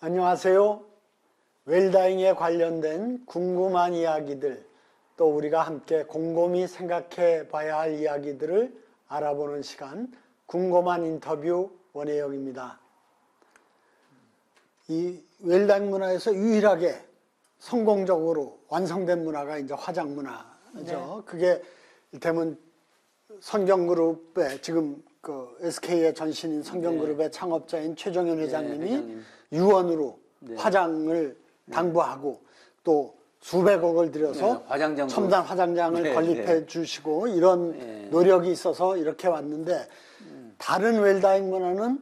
안녕하세요. 웰다잉에 관련된 궁금한 이야기들, 또 우리가 함께 곰곰이 생각해 봐야 할 이야기들을 알아보는 시간, 궁금한 인터뷰 원혜영입니다. 이 웰다잉 문화에서 유일하게 성공적으로 완성된 문화가 이제 화장 문화죠. 네. 그게 이를테면 성경그룹의 지금 그 SK의 전신인 성경그룹의 창업자인 최정현 회장님이 회장님. 유언으로 화장을 당부하고 또 수백억을 들여서 화장장도. 첨단 화장장을 건립해 주시고 이런 노력이 있어서 이렇게 왔는데 다른 웰다잉 문화는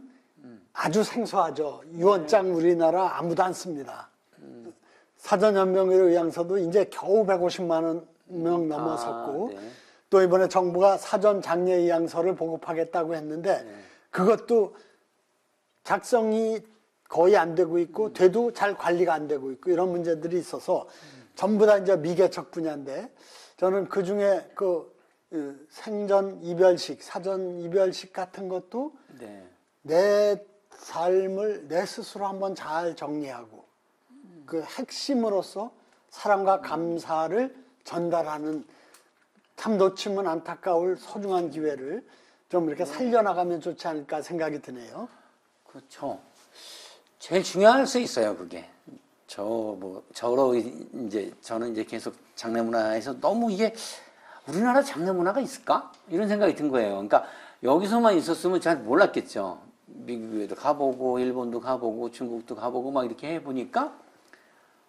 아주 생소하죠. 유언장 우리나라 아무도 안 씁니다. 사전연명회 의향서도 이제 겨우 150만 명 넘어섰고 또 이번에 정부가 사전 장례 의향서를 보급하겠다고 했는데 그것도 작성이 거의 안 되고 있고 돼도 잘 관리가 안 되고 있고 이런 문제들이 있어서 전부 다 이제 미개척 분야인데 저는 그 중에 그 생전 이별식, 사전 이별식 같은 것도 내 삶을 내 스스로 한번 잘 정리하고 그 핵심으로서 사랑과 감사를 전달하는 참 놓치면 안타까울 소중한 기회를 좀 이렇게 살려나가면 좋지 않을까 생각이 드네요. 그렇죠. 제일 중요할 수 있어요, 그게. 저는 이제 계속 장례 문화에서 너무 이게 우리나라 장례 문화가 있을까? 이런 생각이 든 거예요. 그러니까 여기서만 있었으면 잘 몰랐겠죠. 미국에도 가보고, 일본도 가보고, 중국도 가보고 막 이렇게 해보니까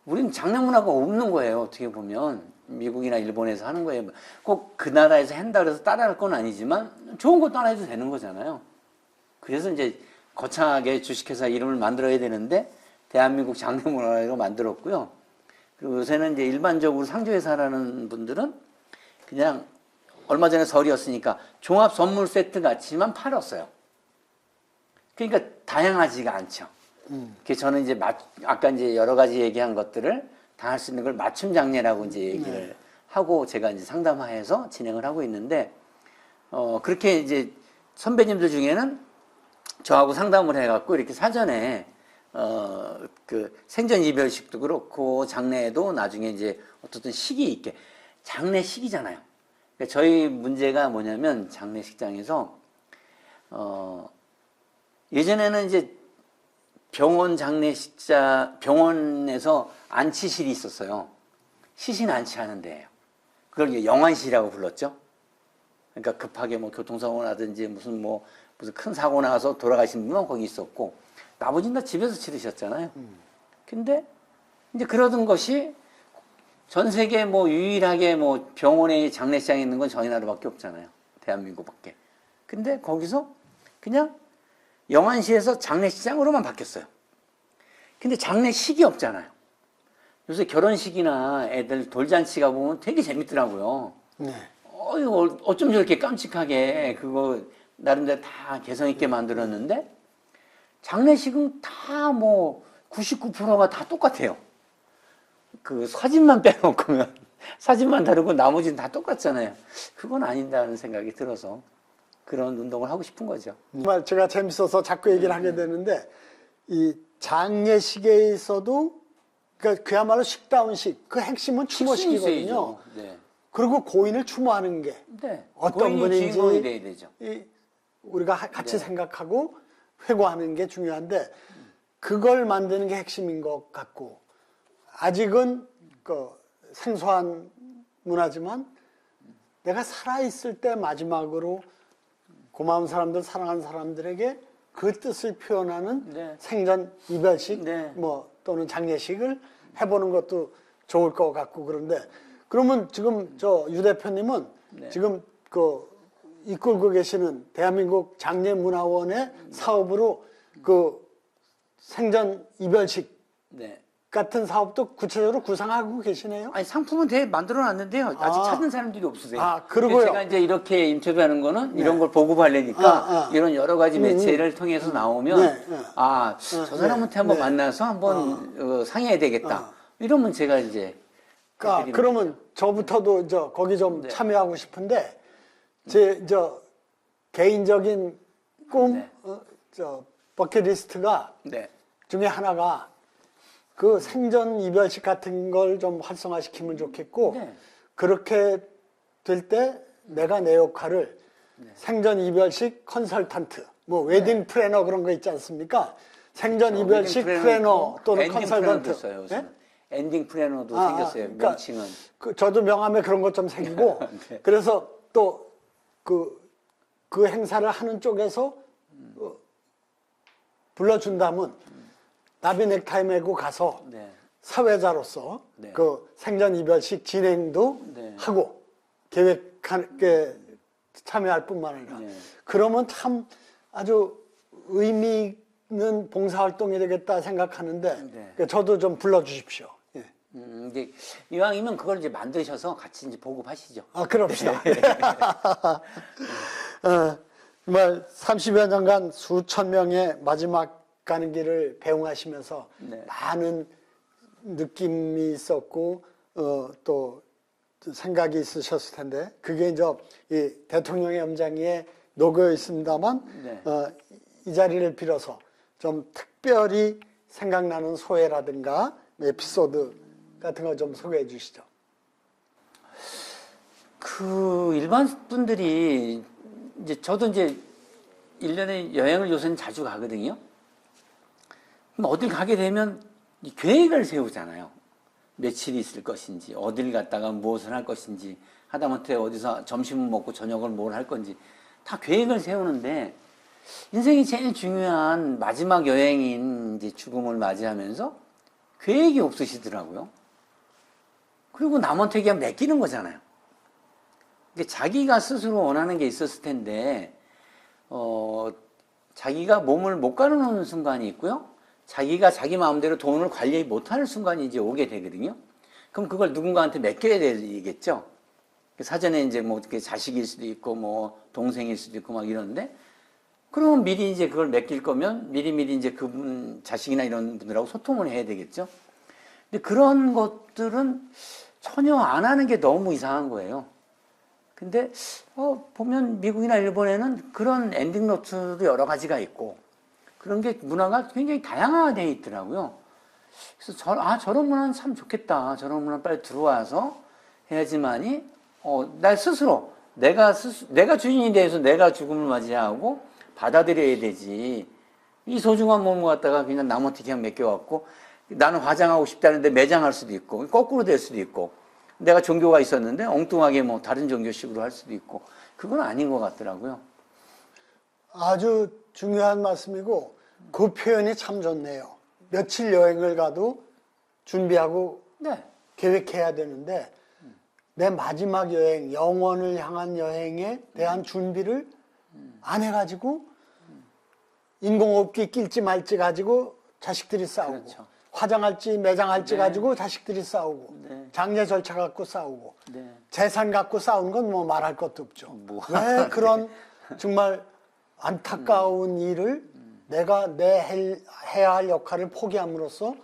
우리는 장례 문화가 없는 거예요, 어떻게 보면. 미국이나 일본에서 하는 거예요. 꼭 그 나라에서 한다 그래서 따라할 건 아니지만 좋은 거 따라해도 되는 거잖아요. 그래서 이제 거창하게 주식회사 이름을 만들어야 되는데 대한민국 장례문화라고 만들었고요. 그리고 요새는 이제 일반적으로 상조회사라는 분들은 그냥 얼마 전에 설이었으니까 종합 선물 세트 같이만 팔았어요. 그러니까 다양하지가 않죠. 그래서 저는 이제 아까 이제 여러 가지 얘기한 것들을 다 할 수 있는 걸 맞춤 장례라고 이제 얘기를 하고 제가 이제 상담화해서 진행을 하고 있는데 그렇게 이제 선배님들 중에는 저하고 상담을 해갖고 이렇게 사전에 그 생전 이별식도 그렇고 장례도 나중에 이제 어떻든 시기 있게 장례식이잖아요. 그러니까 저희 문제가 뭐냐면 장례식장에서 예전에는 이제 병원에서 안치실이 있었어요. 시신 안치하는 데예요. 그걸 이제 영안실이라고 불렀죠. 그러니까 급하게 뭐 교통사고 나든지 무슨 큰 사고 나서 돌아가신 분은 거기 있었고 나머지는 다 집에서 치르셨잖아요. 근데 이제 그러던 것이 전 세계 유일하게 병원에 장례식장이 있는 건 저희 나라밖에 없잖아요. 대한민국밖에. 근데 거기서 그냥 영안시에서 장례식장으로만 바뀌었어요. 근데 장례식이 없잖아요. 요새 결혼식이나 애들 돌잔치 가보면 되게 재밌더라고요. 어쩜 저렇게 깜찍하게 그거 나름대로 다 개성있게 만들었는데 장례식은 다 99%가 다 똑같아요. 그 사진만 빼놓고면 사진만 다르고 나머지는 다 똑같잖아요. 그건 아닌다는 생각이 들어서 그런 운동을 하고 싶은 거죠. 정말 제가 재밌어서 자꾸 얘기를 하게 되는데 이 장례식에 있어도 그러니까 그야말로 식다운식 그 핵심은 추모식이거든요. 그리고 고인을 추모하는 게 어떤 분인지 돼야 되죠. 우리가 같이 생각하고 회고하는 게 중요한데 그걸 만드는 게 핵심인 것 같고 아직은 그 생소한 문화지만 내가 살아있을 때 마지막으로 고마운 사람들, 사랑하는 사람들에게 그 뜻을 표현하는 생전 이별식 또는 장례식을 해보는 것도 좋을 것 같고 그런데 그러면 지금 유 대표님은 지금 그 이끌고 계시는 대한민국 장례문화원의 사업으로 그 생전 이별식 같은 사업도 구체적으로 구상하고 계시네요? 아니, 상품은 되게 만들어 놨는데요. 아직 찾는 사람들이 없으세요. 그러고요. 제가 이제 이렇게 인터뷰하는 거는 이런 걸 보급하려니까 이런 여러 가지 매체를 통해서 나오면 저 사람한테 한번 만나서 한번 상의해야 되겠다. 이러면 제가 이제 그러면 저부터도 거기 좀 참여하고 싶은데 제 개인적인 꿈 버킷리스트가 중에 하나가 그 생전 이별식 같은 걸 좀 활성화시키면 좋겠고 네. 그렇게 될 때 내가 내 역할을 생전 이별식 컨설턴트, 뭐 웨딩 플래너 그런 거 있지 않습니까? 생전 이별식 플래너 또는 엔딩 컨설턴트. 플래너도 있어요. 네? 엔딩 플래너도 아, 생겼어요. 그러니까 명칭은. 저도 명함에 그런 것 좀 생기고 네. 그래서 또 그 행사를 하는 쪽에서 불러준다면 나비 넥타이 메고 가서 네. 사회자로서 네. 그 생전 이별식 진행도 네. 하고 계획하게 참여할 뿐만 아니라 네. 그러면 참 아주 의미 있는 봉사활동이 되겠다 생각하는데 네. 그러니까 저도 좀 불러주십시오. 예. 이제 이왕이면 그걸 이제 만드셔서 같이 이제 보급하시죠. 아, 그럽시다. 네. 정말 30여 년간 수천 명의 마지막 가는 길을 배웅하시면서 네. 많은 느낌이 있었고 또 생각이 있으셨을 텐데 그게 이제 이 대통령의 염장에 녹여 있습니다만 네. 이 자리를 빌어서 좀 특별히 생각나는 소회라든가 에피소드 같은 거 좀 소개해 주시죠. 그 일반 분들이 이제 저도 이제 1년에 여행을 요새는 자주 가거든요. 그럼 어딜 가게 되면 이 계획을 세우잖아요. 며칠 있을 것인지, 어딜 갔다가 무엇을 할 것인지, 하다못해 어디서 점심을 먹고 저녁을 뭘 할 건지 다 계획을 세우는데 인생이 제일 중요한 마지막 여행인 이제 죽음을 맞이하면서 계획이 없으시더라고요. 그리고 남한테 그냥 맡기는 거잖아요. 자기가 스스로 원하는 게 있었을 텐데, 자기가 몸을 못 가누는 순간이 있고요. 자기가 자기 마음대로 돈을 관리 못하는 순간이 이제 오게 되거든요. 그럼 그걸 누군가한테 맡겨야 되겠죠. 사전에 이제 뭐 어떻게 자식일 수도 있고, 뭐 동생일 수도 있고 막 이러는데, 그러면 미리 이제 그걸 맡길 거면 미리미리 이제 그분, 자식이나 이런 분들하고 소통을 해야 되겠죠. 근데 그런 것들은 전혀 안 하는 게 너무 이상한 거예요. 근데 보면 미국이나 일본에는 그런 엔딩 노트도 여러 가지가 있고 그런 게 문화가 굉장히 다양화되어 있더라고요. 그래서 저런 문화는 참 좋겠다. 저런 문화 빨리 들어와서 해야지만이 나 스스로 내가 주인이 돼서 내가 죽음을 맞이하고 받아들여야 되지. 이 소중한 몸을 갖다가 그냥 남한테 그냥 맡겨갖고 나는 화장하고 싶다는데 매장할 수도 있고 거꾸로 될 수도 있고 내가 종교가 있었는데 엉뚱하게 뭐 다른 종교식으로 할 수도 있고 그건 아닌 것 같더라고요. 아주 중요한 말씀이고 그 표현이 참 좋네요. 며칠 여행을 가도 준비하고 네. 계획해야 되는데 내 마지막 여행, 영원을 향한 여행에 대한 준비를 안 해가지고 인공호흡기 낄지 말지 가지고 자식들이 싸우고 그렇죠. 화장할지 매장할지 네. 가지고 자식들이 싸우고 네. 장례 절차 갖고 싸우고 네. 재산 갖고 싸우는 건 뭐 말할 것도 없죠. 뭐. 왜 그런 정말 안타까운 일을 내가 해야 할 역할을 포기함으로써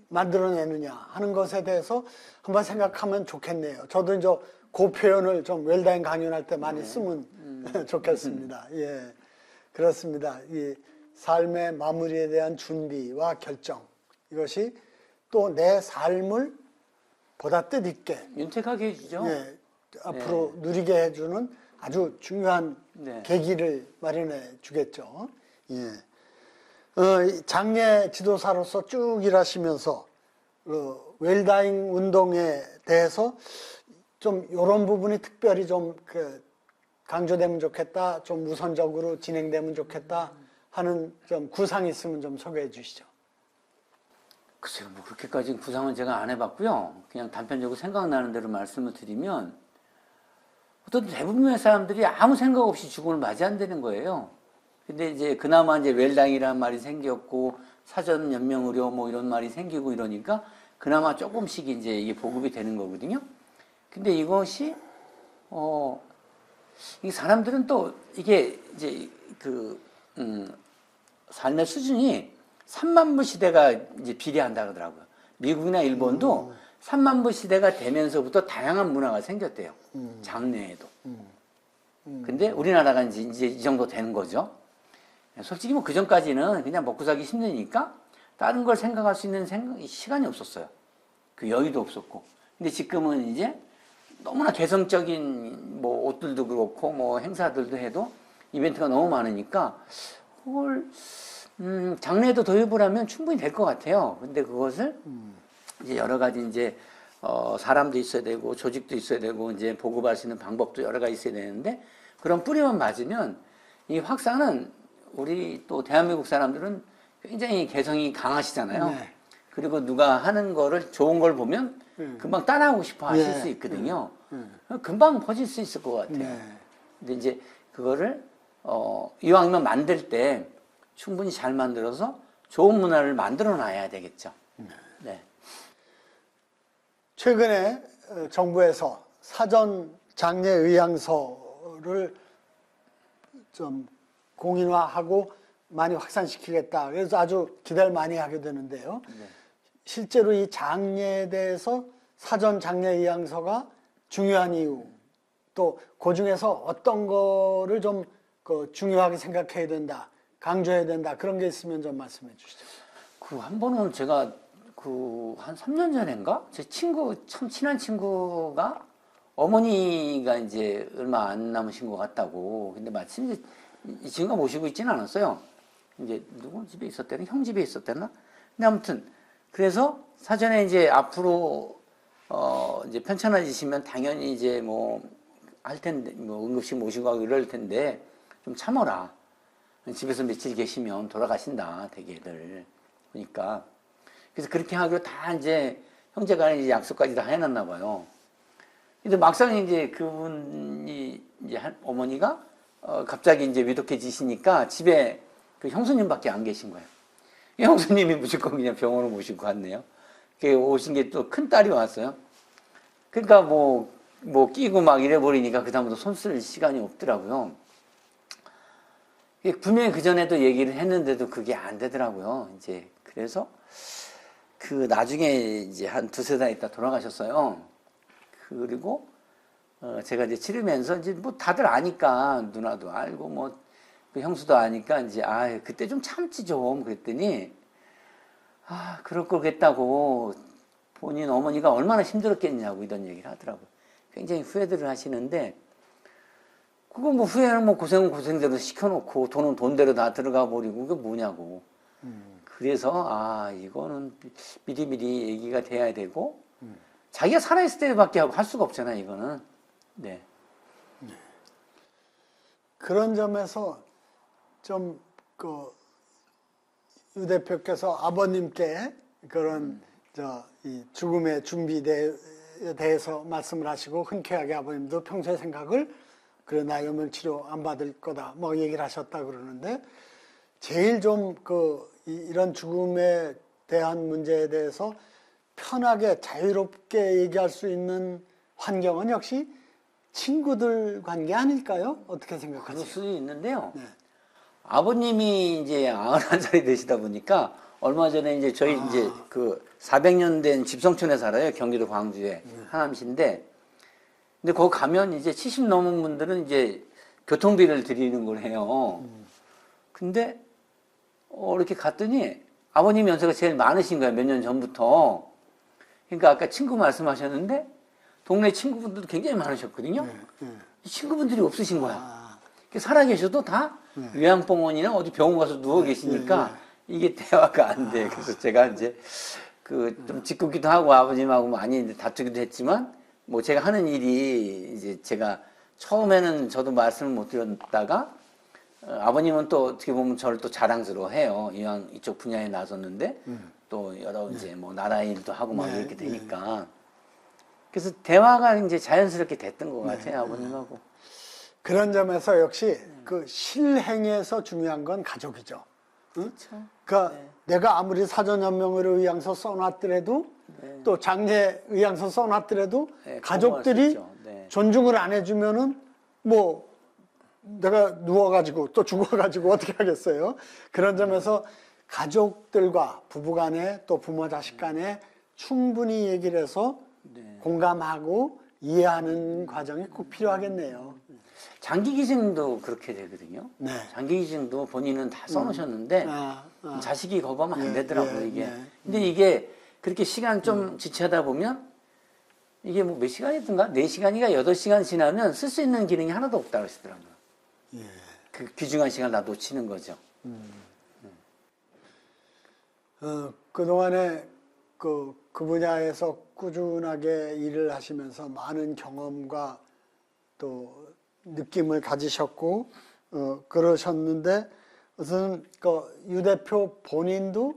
만들어내느냐 하는 것에 대해서 한번 생각하면 좋겠네요. 저도 이제 그 표현을 좀 웰다잉 강연할 때 많이 쓰면 좋겠습니다. 예, 그렇습니다. 이 삶의 마무리에 대한 준비와 결정 이것이 또 내 삶을 보다 뜻있게 윤택하게 해주죠. 예, 앞으로 누리게 해주는 아주 중요한 네. 계기를 마련해 주겠죠. 예. 장례 지도사로서 쭉 일하시면서 웰다잉 운동에 대해서 좀 이런 부분이 특별히 좀 강조되면 좋겠다, 좀 우선적으로 진행되면 좋겠다 하는 좀 구상이 있으면 좀 소개해 주시죠. 글쎄요, 뭐 그렇게까지 구상은 제가 안 해봤고요. 그냥 단편적으로 생각나는 대로 말씀을 드리면 어떤 대부분의 사람들이 아무 생각 없이 죽음을 맞이한다는 거예요. 근데 이제 그나마 이제 웰다잉이라는 말이 생겼고 사전 연명 의료 뭐 이런 말이 생기고 이러니까 그나마 조금씩 이제 이게 보급이 되는 거거든요. 근데 이것이 이 사람들은 또 이게 이제 삶의 수준이 3만 부 시대가 이제 비례한다 그러더라고요. 미국이나 일본도 3만 부 시대가 되면서부터 다양한 문화가 생겼대요. 장래에도. 근데 우리나라가 이제 이 정도 되는 거죠. 솔직히 뭐 그 전까지는 그냥 먹고 살기 힘드니까 다른 걸 생각할 수 있는 시간이 없었어요. 그 여유도 없었고. 근데 지금은 이제 너무나 개성적인 뭐 옷들도 그렇고 뭐 행사들도 해도 이벤트가 너무 많으니까 그걸 장래에도 도입을 하면 충분히 될 것 같아요. 근데 그것을 이제 여러 가지 이제 사람도 있어야 되고 조직도 있어야 되고 이제 보급할 수 있는 방법도 여러 가지 있어야 되는데 그런 뿌리만 맞으면 이 확산은 우리 또 대한민국 사람들은 굉장히 개성이 강하시잖아요. 네. 그리고 누가 하는 거를 좋은 걸 보면 금방 따라하고 싶어 하실 네. 수 있거든요. 금방 퍼질 수 있을 것 같아요. 네. 근데 이제 그거를 이왕이면 만들 때 충분히 잘 만들어서 좋은 문화를 만들어 놔야 되겠죠. 네. 최근에 정부에서 사전 장례 의향서를 좀 공인화하고 많이 확산시키겠다. 그래서 아주 기대를 많이 하게 되는데요. 네. 실제로 이 장례에 대해서 사전 장례 의향서가 중요한 이유, 또 그 중에서 어떤 거를 좀 중요하게 생각해야 된다, 강조해야 된다, 그런 게 있으면 좀 말씀해 주시죠. 그 한 번은 제가 한 3년 전인가? 제 친구, 참 친한 친구가 어머니가 이제 얼마 안 남으신 것 같다고. 근데 마침 이제 이 친구가 모시고 있지는 않았어요. 이제 누구 집에 있었대나? 형 집에 있었대나? 근데 아무튼 그래서 사전에 이제 앞으로 이제 편찮아지시면 당연히 이제 뭐 할 텐데 뭐 응급실 모시고 가고 이럴 텐데 좀 참어라. 집에서 며칠 계시면 돌아가신다 대개들. 그러니까 그래서 그렇게 하기로 다 이제 형제간에 이제 약속까지 다 해놨나 봐요. 근데 막상 이제 그분이 이제 어머니가 갑자기 이제 위독해지시니까 집에 그 형수님밖에 안 계신 거예요. 형수님이 무조건 그냥 병원을 모시고 갔네요. 그 오신 게 또 큰 딸이 왔어요. 그러니까 뭐 끼고 막 이래버리니까 그다음부터 손 쓸 시간이 없더라고요. 분명히 그 전에도 얘기를 했는데도 그게 안 되더라고요. 이제 그래서 그 나중에 이제 한 두세 달 있다 돌아가셨어요. 그리고 제가 이제 치르면서 이제 뭐 다들 아니까 누나도 알고 뭐 그 형수도 아니까 이제 그때 좀 참지 좀 그랬더니 그럴 거겠다고 본인 어머니가 얼마나 힘들었겠냐고 이런 얘기를 하더라고요. 굉장히 후회들을 하시는데 그거 뭐 후회는 뭐 고생은 고생대로 시켜놓고 돈은 돈대로 다 들어가 버리고 그게 뭐냐고. 그래서 이거는 미리미리 얘기가 돼야 되고 자기가 살아있을 때밖에 할 수가 없잖아요. 이거는. 네. 그런 점에서 좀 유 대표께서 아버님께 그런 이 죽음의 준비에 대해서 말씀을 하시고 흔쾌하게 아버님도 평소의 생각을 그래 나 연명 치료 안 받을 거다 뭐 얘기를 하셨다 그러는데 제일 좀 이런 죽음에 대한 문제에 대해서 편하게 자유롭게 얘기할 수 있는 환경은 역시 친구들 관계 아닐까요? 어떻게 그럴 생각하세요? 수 있는데요. 네. 아버님이 이제 91살이 되시다 보니까 얼마 전에 이제 저희 이제 그 400년 된 집성촌에 살아요. 경기도 광주에 하남시인데 근데 거기 가면 이제 70 넘은 분들은 이제 교통비를 드리는 걸 해요. 근데 이렇게 갔더니 아버님 연세가 제일 많으신 거예요. 몇 년 전부터. 그러니까 아까 친구 말씀하셨는데 동네 친구분들도 굉장히 많으셨거든요. 친구분들이 없으신 거야. 살아계셔도 다 요양병원이나 어디 병원 가서 누워 계시니까 이게 대화가 안 돼. 그래서 제가 이제 좀 짓궂기도 하고 아버님하고 많이 다투기도 했지만 뭐 제가 하는 일이 이제 제가 처음에는 저도 말씀을 못 드렸다가 아버님은 또 어떻게 보면 저를 또 자랑스러워해요. 이왕 이쪽 분야에 나섰는데 또 여러 이제 뭐 나라 일도 하고 막 이렇게 되니까 그래서 대화가 이제 자연스럽게 됐던 것 같아요. 아버님하고. 그런 점에서 역시 그 실행에서 중요한 건 가족이죠. 응? 그렇죠. 그러니까 내가 아무리 사전연명으로 의향서 써놨더라도 또 장례 의향서 써놨더라도 가족들이 존중을 안 해주면은 뭐 내가 누워가지고 또 죽어가지고 어떻게 하겠어요? 그런 점에서 가족들과 부부간에 또 부모 자식 간에 충분히 얘기를 해서 공감하고 이해하는 과정이 꼭 필요하겠네요. 장기 기증도 그렇게 되거든요. 네. 장기 기증도 본인은 다 써놓으셨는데 자식이 거부하면 안 예, 되더라고요, 예, 이게. 예. 근데 이게 그렇게 시간 좀 지체하다 보면 이게 뭐 몇 시간이든가 4시간이가 8시간 지나면 쓸 수 있는 기능이 하나도 없다고 하시더라고요. 예. 그 귀중한 시간을 다 놓치는 거죠. 그동안에 그 분야에서 꾸준하게 일을 하시면서 많은 경험과 또 느낌을 가지셨고, 그러셨는데, 우선 유 대표 본인도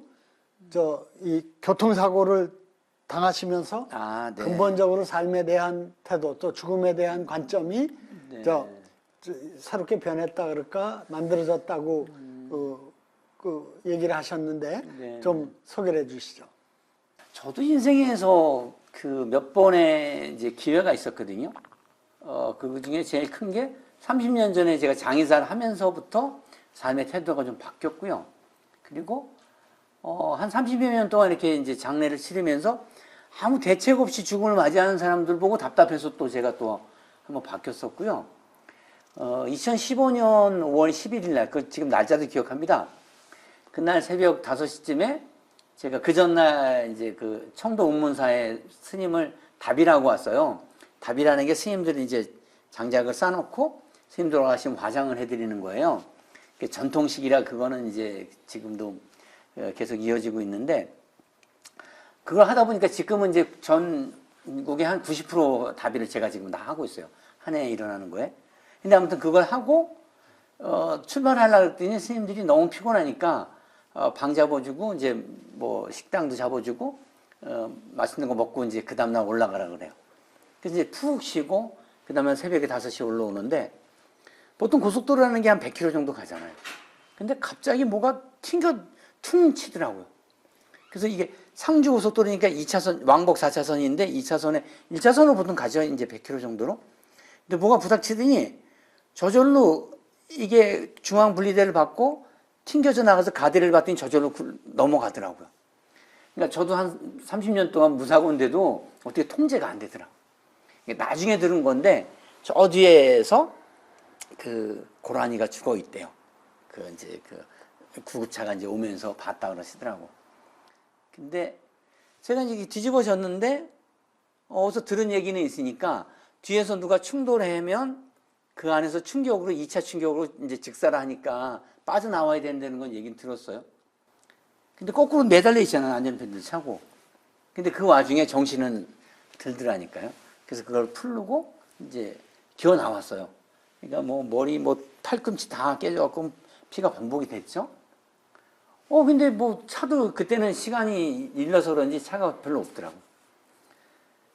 이 교통사고를 당하시면서 아, 네. 근본적으로 삶에 대한 태도 또 죽음에 대한 관점이 네. 새롭게 변했다 그럴까 만들어졌다고 그 얘기를 하셨는데 네. 좀 소개를 해주시죠. 저도 인생에서 그 몇 번의 이제 기회가 있었거든요. 그 중에 제일 큰 게 30년 전에 제가 장의사를 하면서부터 삶의 태도가 좀 바뀌었고요. 그리고 한 30여 년 동안 이렇게 이제 장례를 치르면서 아무 대책 없이 죽음을 맞이하는 사람들 보고 답답해서 또 제가 또 한번 바뀌었었고요. 2015년 5월 11일 날, 지금 날짜도 기억합니다. 그날 새벽 5시쯤에 제가 그 전날 이제 그 청도 운문사에 스님을 답이라고 왔어요. 답이라는 게 스님들이 이제 장작을 쌓아놓고 스님 돌아가시면 화장을 해드리는 거예요. 전통식이라 그거는 이제 지금도 계속 이어지고 있는데, 그걸 하다 보니까 지금은 이제 전국의 한 90% 답이를 제가 지금 다 하고 있어요. 한 해에 일어나는 거에. 근데 아무튼 그걸 하고, 출발하려고 했더니 스님들이 너무 피곤하니까, 방 잡아주고, 이제 뭐 식당도 잡아주고, 맛있는 거 먹고 이제 그 다음날 올라가라 그래요. 그래서 이제 푹 쉬고, 그 다음에 새벽에 5시에 올라오는데, 보통 고속도로라는 게 한 100km 정도 가잖아요. 근데 갑자기 뭐가 퉁 치더라고요. 그래서 이게 상주 고속도로니까 2차선, 왕복 4차선인데 2차선에 1차선으로 보통 가죠. 이제 100km 정도로. 근데 뭐가 부닥치더니 저절로 이게 중앙 분리대를 받고 튕겨져 나가서 가대를 받더니 저절로 넘어가더라고요. 그러니까 저도 한 30년 동안 무사고인데도 어떻게 통제가 안 되더라고요. 나중에 들은 건데 저 뒤에서 그 고라니가 죽어 있대요. 이제 구급차가 이제 오면서 봤다 그러시더라고. 근데 제가 이제 뒤집어졌는데 어디서 들은 얘기는 있으니까 뒤에서 누가 충돌하면 그 안에서 충격으로 2차 충격으로 이제 직사를 하니까 빠져나와야 된다는 건 얘기는 들었어요. 근데 거꾸로 매달려 있잖아요. 안전벨트 차고. 근데 그 와중에 정신은 들더라니까요. 그래서 그걸 풀고 이제 기어 나왔어요. 그러니까 뭐 머리 팔꿈치 다 깨져갖고 피가 반복이 됐죠. 근데 뭐 차도 그때는 시간이 일러서 그런지 차가 별로 없더라고.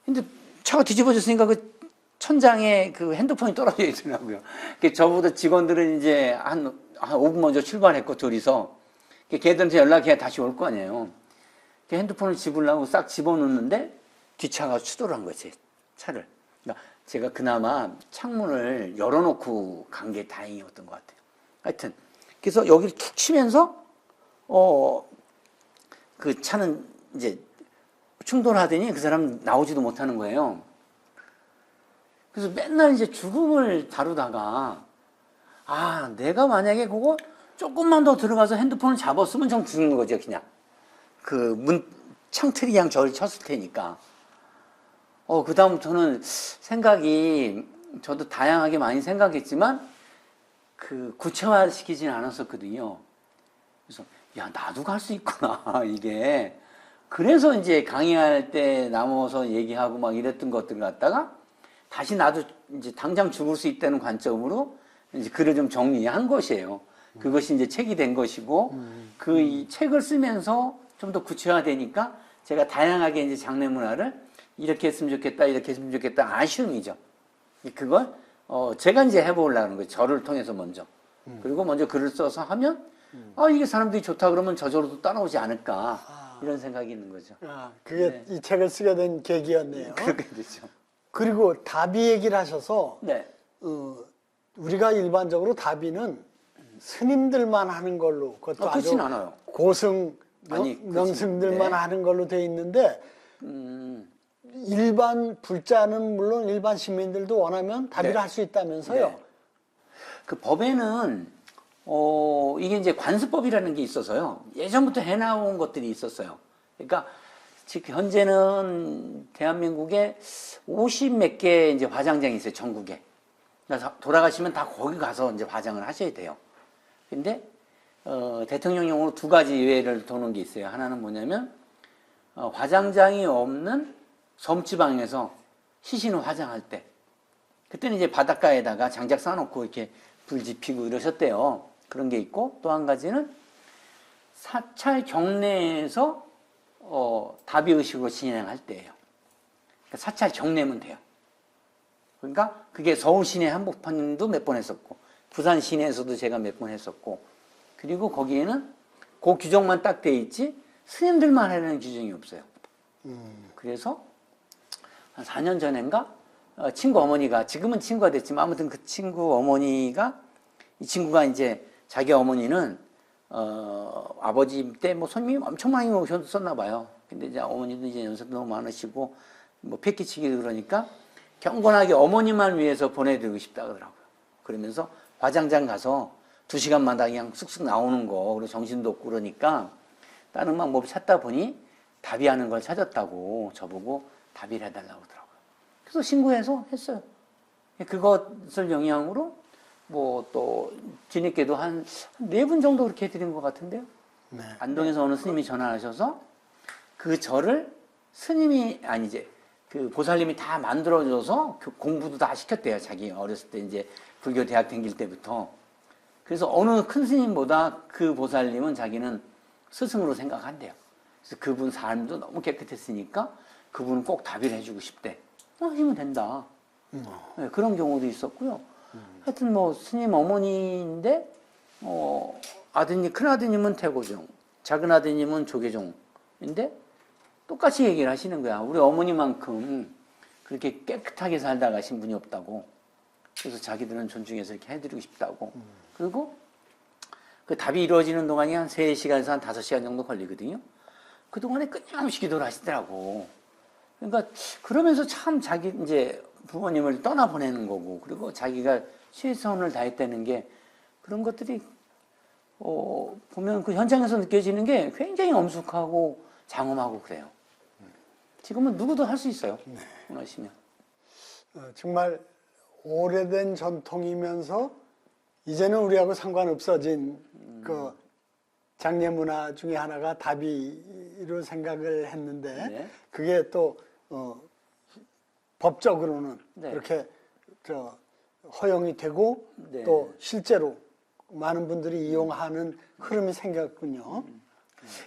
근데 차가 뒤집어졌으니까 그 천장에 그 핸드폰이 떨어져 있더라고요. 저보다 직원들은 이제 한 5분 먼저 출발했고 둘이서 걔들한테 연락해야 다시 올 거 아니에요. 핸드폰을 집으려고 싹 집어넣는데 뒷차가 추돌한 거예요, 제 차를. 그러니까 제가 그나마 창문을 열어놓고 간 게 다행이었던 것 같아요. 하여튼 그래서 여기를 툭 치면서 그 차는 이제 충돌하더니 그 사람 나오지도 못하는 거예요. 그래서 맨날 이제 죽음을 다루다가 내가 만약에 그거 조금만 더 들어가서 핸드폰을 잡았으면 좀 죽는 거죠, 그냥. 창틀이 그냥 저를 쳤을 테니까. 그다음부터는 생각이, 저도 다양하게 많이 생각했지만, 구체화 시키진 않았었거든요. 그래서, 나도 갈 수 있구나, 이게. 그래서 이제 강의할 때 나눠서 얘기하고 막 이랬던 것들 갖다가, 다시 나도 이제 당장 죽을 수 있다는 관점으로 이제 글을 좀 정리한 것이에요. 그것이 이제 책이 된 것이고, 이 책을 쓰면서 좀 더 구체화되니까 제가 다양하게 이제 장례 문화를 이렇게 했으면 좋겠다, 이렇게 했으면 좋겠다, 아쉬움이죠. 그걸, 제가 이제 해보려는 거예요. 저를 통해서 먼저. 그리고 먼저 글을 써서 하면, 이게 사람들이 좋다 그러면 저절로 따라오지 않을까, 이런 생각이 있는 거죠. 그게 이 책을 쓰게 된 계기였네요. 그렇게 되죠. 그리고 다비 얘기를 하셔서, 네. 우리가 일반적으로 다비는 스님들만 하는 걸로, 그것도 아주 그렇진 않아요. 고승, 아니, 명승들만 네. 하는 걸로 돼 있는데, 일반 불자는 물론 일반 시민들도 원하면 다비를 네. 할 수 있다면서요. 네. 그 법에는 이게 이제 관습법이라는 게 있어서요. 예전부터 해나온 것들이 있었어요. 그러니까 지금 현재는 대한민국에 50 몇 개 이제 화장장이 있어요, 전국에. 그래서 돌아가시면 다 거기 가서 이제 화장을 하셔야 돼요. 근데, 대통령령으로 2가지 예외를 두는 게 있어요. 하나는 뭐냐면, 화장장이 없는 섬지방에서 시신 화장할 때. 그때는 이제 바닷가에다가 장작 쌓아놓고 이렇게 불 지피고 이러셨대요. 그런 게 있고, 또 한 가지는 사찰 경내에서 다비 의식으로 진행할 때예요. 그러니까 사찰 경내면 돼요. 그러니까 그게 서울 시내 한복판도 몇 번 했었고, 부산 시내에서도 제가 몇 번 했었고, 그리고 거기에는 그 규정만 딱 돼 있지 스님들만 하려는 규정이 없어요. 그래서 한 4년 전인가 친구 어머니가, 지금은 친구가 됐지만 아무튼 그 친구 어머니가, 이 친구가 이제 자기 어머니는 아버지 때 뭐 손님이 엄청 많이 오셨었나 봐요. 근데 이제 어머니도 이제 연세도 너무 많으시고 뭐 패키치기도 그러니까 경건하게 어머니만 위해서 보내드리고 싶다 그러더라고요. 그러면서 화장장 가서 2시간마다 그냥 쑥쑥 나오는 거, 그리고 정신도 없고 그러니까 다른 방법을 찾다 보니 답이하는 걸 찾았다고 저보고 답의를 해달라고 하더라고요. 그래서 신고해서 했어요. 그것을 영향으로 뭐 또 뒤늦게도 한 4분 정도 그렇게 해드린 것 같은데요. 네. 안동에서 어느 스님이 전화하셔서 그 절을 스님이, 아니 이제 그 보살님이 다 만들어줘서 그 공부도 다 시켰대요. 자기 어렸을 때 이제 불교 대학 다닐 때부터. 그래서 어느 큰 스님보다 그 보살님은 자기는 스승으로 생각한대요. 그래서 그분 삶도 너무 깨끗했으니까 그분은 꼭 답의를 해주고 싶대. 하시면 된다. 네, 그런 경우도 있었고요. 하여튼 뭐 스님 어머니인데 아드님, 큰 아드님은 태고종, 작은 아드님은 조계종인데 똑같이 얘기를 하시는 거야. 우리 어머니만큼 그렇게 깨끗하게 살다 가신 분이 없다고. 그래서 자기들은 존중해서 이렇게 해드리고 싶다고. 그리고 그 답이 이루어지는 동안이 한 3시간에서 한 5시간 정도 걸리거든요. 그동안에 끊임없이 기도를 하시더라고. 그러니까 그러면서 참 자기 이제 부모님을 떠나보내는 거고, 그리고 자기가 최선을 다했다는 게, 그런 것들이 보면 그 현장에서 느껴지는 게 굉장히 엄숙하고 장엄하고 그래요. 지금은 누구도 할 수 있어요. 원하시면. 정말 오래된 전통이면서 이제는 우리하고 상관없어진 그 장례 문화 중에 하나가 다비로 생각을 했는데, 네. 그게 또 법적으로는 네. 그렇게 허용이 되고 네. 또 실제로 많은 분들이 이용하는 흐름이 생겼군요.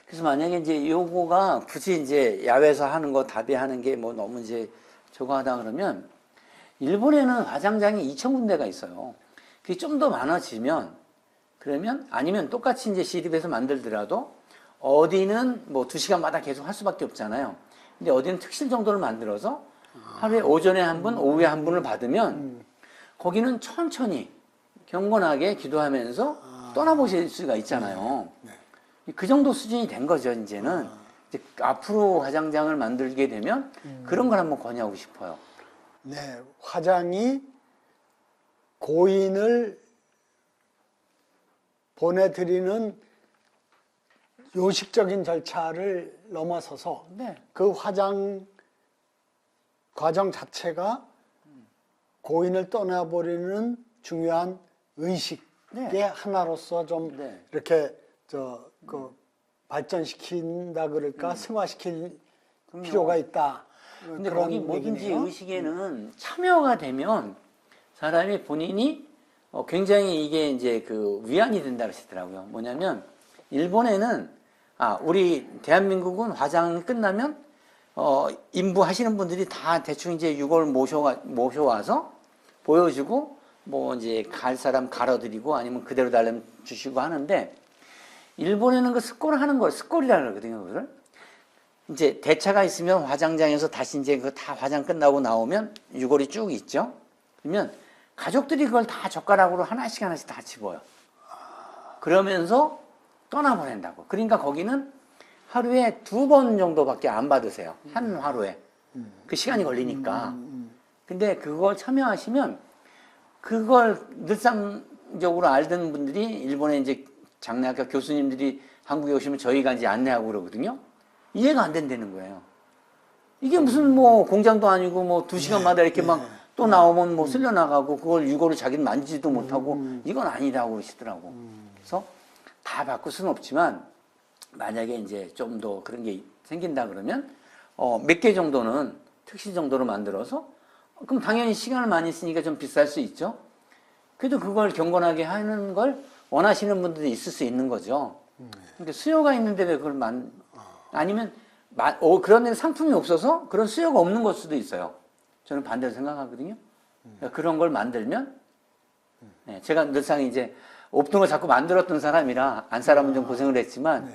그래서 만약에 이제 요거가 굳이 이제 야외에서 하는 거, 다비하는 게 뭐 너무 이제 저거 하다 그러면, 일본에는 화장장이 2,000군데가 있어요. 그게 좀 더 많아지면, 그러면 아니면 똑같이 이제 시립에서 만들더라도 어디는 뭐 2시간마다 계속 할 수밖에 없잖아요. 근데 어디는 특실 정도를 만들어서 하루에 오전에 한 분, 오후에 한 분을 받으면 거기는 천천히 경건하게 기도하면서 떠나보실 수가 있잖아요. 그 정도 수준이 된 거죠, 이제는. 이제 앞으로 화장장을 만들게 되면 그런 걸 한번 권유하고 싶어요. 네, 화장이 고인을 보내드리는 요식적인 절차를 넘어서서 네. 그 화장 과정 자체가 고인을 떠나버리는 중요한 의식의 네. 하나로서 좀 네. 이렇게 발전시킨다 그럴까, 승화시킬 필요가 있다. 근데 그런 거기 뭐든지 얘기네요. 의식에는 참여가 되면 사람이 본인이 굉장히 이게 이제 그 위안이 된다 그러시더라고요. 뭐냐면 일본에는 우리 대한민국은 화장 끝나면 인부 하시는 분들이 다 대충 이제 6월 모셔와서 보여주고 뭐 이제 갈 사람 갈아드리고 아니면 그대로 달라면 주시고 하는데, 일본에는 그 스콜을 하는 걸 스콜이라 그러거든요. 그걸 이제 대차가 있으면 화장장에서 다시 이제 그 다 화장 끝나고 나오면 유골이 쭉 있죠. 그러면 가족들이 그걸 다 젓가락으로 하나씩 하나씩 다 집어요. 그러면서 떠나보낸다고. 그러니까 거기는 하루에 2번 정도밖에 안 받으세요. 한 화로에. 그 시간이 걸리니까. 근데 그걸 참여하시면 그걸 늘상 일반적으로 알던 분들이 일본에 이제 장례학과 교수님들이 한국에 오시면 저희가 이제 안내하고 그러거든요. 이해가 안 된다는 거예요. 이게 무슨 뭐 공장도 아니고 뭐 2시간마다 이렇게 막 또 나오면 뭐 쓸려 나가고 그걸 유골을 자기는 만지지도 못하고 이건 아니라고 그러시더라고. 그래서 다 바꿀 수는 없지만 만약에 이제 좀 더 그런 게 생긴다 그러면 몇 개 정도는 특시 정도로 만들어서 그럼 당연히 시간을 많이 쓰니까 좀 비쌀 수 있죠. 그래도 그걸 경건하게 하는 걸 원하시는 분들이 있을 수 있는 거죠. 그러니까 수요가 있는데 왜 그걸 아니면 그런 데는 상품이 없어서 그런 수요가 없는 걸 수도 있어요. 저는 반대로 생각하거든요. 그러니까 그런 걸 만들면 네, 제가 늘상 이제 없던 걸 자꾸 만들었던 사람이라 안 사람은 좀 고생을 했지만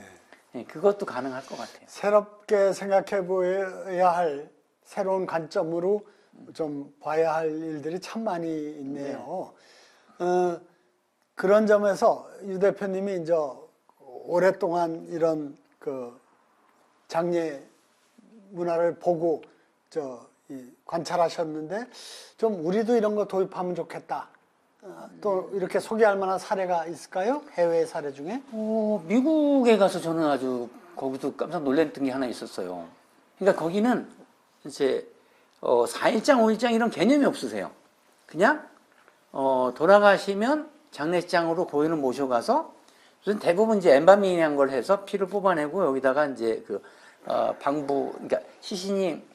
네, 그것도 가능할 것 같아요. 새롭게 생각해 보여야 할 새로운 관점으로 좀 봐야 할 일들이 참 많이 있네요. 그런 점에서 유 대표님이 이제 오랫동안 이런 그 장례 문화를 보고 관찰하셨는데 좀 우리도 이런 거 도입하면 좋겠다. 또 이렇게 소개할 만한 사례가 있을까요? 해외 사례 중에? 미국에 가서 저는 아주 거기도 깜짝 놀랐던 게 하나 있었어요. 그러니까 거기는 이제 4일장, 5일장 이런 개념이 없으세요. 그냥 돌아가시면 장례식장으로 고인을 모셔가서 대부분 이제 엠bal밍이라는 걸 해서 피를 뽑아내고 여기다가 이제 그러니까 시신이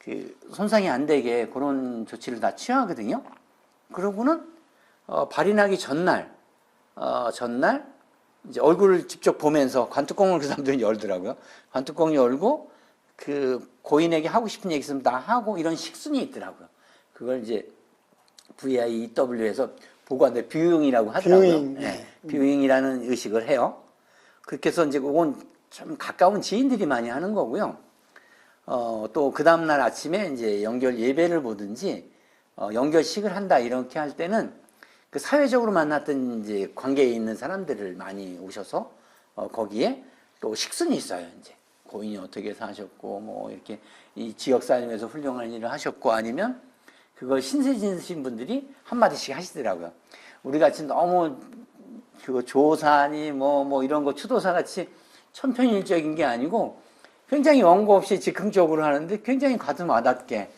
그 손상이 안 되게 그런 조치를 다 취하거든요. 그러고는 발인하기 전날 이제 얼굴을 직접 보면서 관뚜껑을 그 사람들이 열더라고요. 관뚜껑 열고 그 고인에게 하고 싶은 얘기 있으면 다 하고 이런 식순이 있더라고요. 그걸 이제 VIEW에서 보고하는데 뷰잉이라고 하더라고요. 뷰잉. 네, 뷰잉이라는 의식을 해요. 그렇게 해서 이제 그건 좀 가까운 지인들이 많이 하는 거고요. 또 그 다음날 아침에 이제 연결 예배를 보든지 연결식을 한다 이렇게 할 때는 그 사회적으로 만났던 이제 관계에 있는 사람들을 많이 오셔서 거기에 또 식순이 있어요. 이제 고인이 어떻게 사셨고 뭐 이렇게 이 지역 살림에서 훌륭한 일을 하셨고 아니면 그걸 신세 지신 분들이 한마디씩 하시더라고요. 우리 같이 너무 그 조사니 뭐 이런 거 추도사 같이 천편일적인 게 아니고 굉장히 원고 없이 즉흥적으로 하는데 굉장히 가슴 와닿게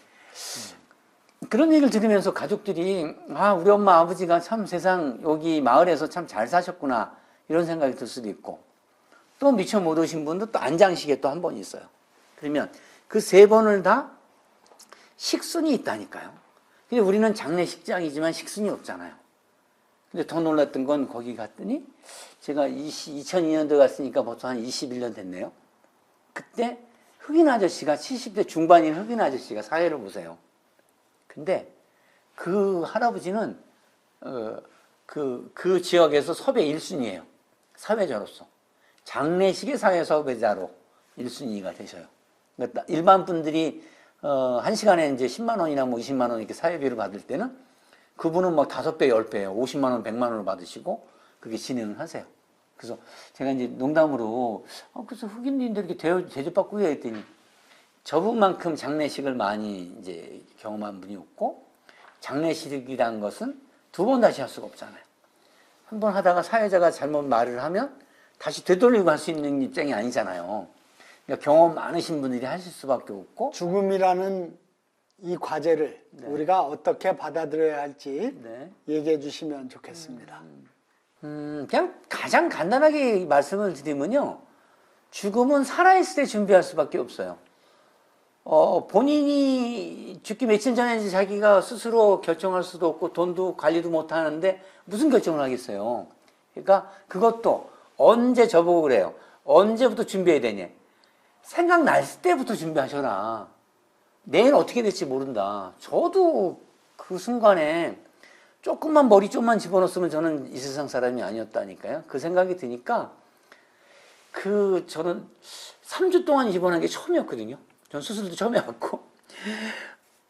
그런 얘기를 들으면서 가족들이 우리 엄마 아버지가 참 세상 여기 마을에서 참 잘 사셨구나 이런 생각이 들 수도 있고 또 미처 못 오신 분도 또 안장식에 또 한 번 있어요. 그러면 그 3번을 다 식순이 있다니까요. 근데 우리는 장례식장이지만 식순이 없잖아요. 근데 더 놀랐던 건 거기 갔더니 제가 2002년도에 갔으니까 벌써 한 21년 됐네요. 그때 흑인 아저씨가 70대 중반인 흑인 아저씨가 사회를 보세요. 근데 그 할아버지는 그 지역에서 섭외 1순위예요. 사회자로서. 장례식의 사회 섭외자로 1순위가 되셔요. 그러니까 일반 분들이 1시간에 이제 10만 원이나 뭐 20만 원 이렇게 사회비를 받을 때는 그분은 뭐 5배, 10배예요. 50만 원, 100만 원을 받으시고 그렇게 진행을 하세요. 그래서 제가 이제 농담으로 그래서 흑인들이 이렇게 대접받고 해야 했더니 저분만큼 장례식을 많이 이제 경험한 분이 없고 장례식이라는 것은 2번 다시 할 수가 없잖아요. 한 번 하다가 사회자가 잘못 말을 하면 다시 되돌리고 할 수 있는 입장이 아니잖아요. 그러니까 경험 많으신 분들이 하실 수밖에 없고 죽음이라는 이 과제를 우리가 어떻게 받아들여야 할지 얘기해 주시면 좋겠습니다. 그냥 가장 간단하게 말씀을 드리면요. 죽음은 살아있을 때 준비할 수밖에 없어요. 본인이 죽기 며칠 전에 자기가 스스로 결정할 수도 없고 돈도 관리도 못 하는데 무슨 결정을 하겠어요. 그러니까 그것도 언제 저보고 그래요. 언제부터 준비해야 되냐. 생각날 때부터 준비하셔라. 내일 어떻게 될지 모른다. 저도 그 순간에 조금만 머리 좀만 집어넣었으면 저는 이 세상 사람이 아니었다니까요. 그 생각이 드니까 저는 3주 동안 입원한 게 처음이었거든요. 전 수술도 처음 해봤고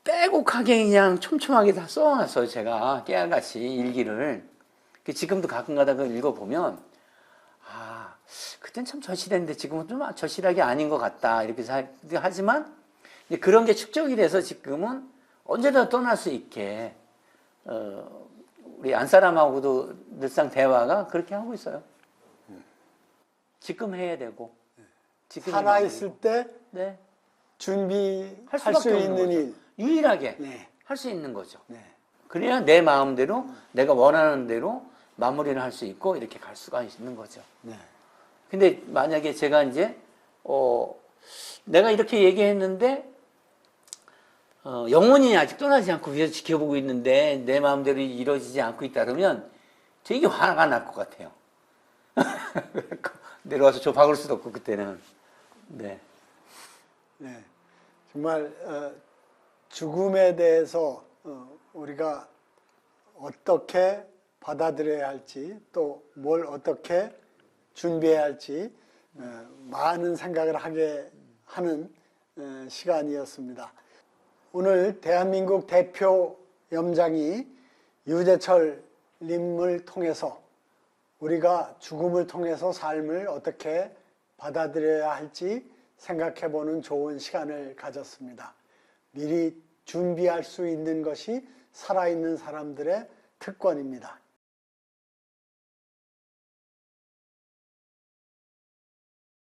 빼곡하게 그냥 촘촘하게 다 써놨어요. 제가 깨알같이 일기를. 지금도 가끔 가다 그 읽어보면 그땐 참 절실했는데 지금은 좀 절실하게 아닌 것 같다 이렇게 하지만 그런 게 축적이 돼서 지금은 언제나 떠날 수 있게 우리 안사람하고도 늘상 대화가 그렇게 하고 있어요. 지금 해야 되고. 지금 해야 살아있을 때 되고. 네. 준비할 수밖에 수 없는 있는 거죠. 일. 유일하게 네. 할 수 있는 거죠. 네. 그래야 내 마음대로 내가 원하는 대로 마무리를 할 수 있고 이렇게 갈 수가 있는 거죠. 네. 근데 만약에 제가 이제 내가 이렇게 얘기했는데 영혼이 아직 떠나지 않고 위에서 지켜보고 있는데 내 마음대로 이루어지지 않고 있다 그러면 되게 화가 날 것 같아요. 내려와서 저 박을 수도 없고 그때는. 네. 네. 정말 죽음에 대해서 우리가 어떻게 받아들여야 할지 또 뭘 어떻게 준비해야 할지 많은 생각을 하게 하는 시간이었습니다. 오늘 대한민국 대표 염장이 유재철 님을 통해서 우리가 죽음을 통해서 삶을 어떻게 받아들여야 할지 생각해보는 좋은 시간을 가졌습니다. 미리 준비할 수 있는 것이 살아있는 사람들의 특권입니다.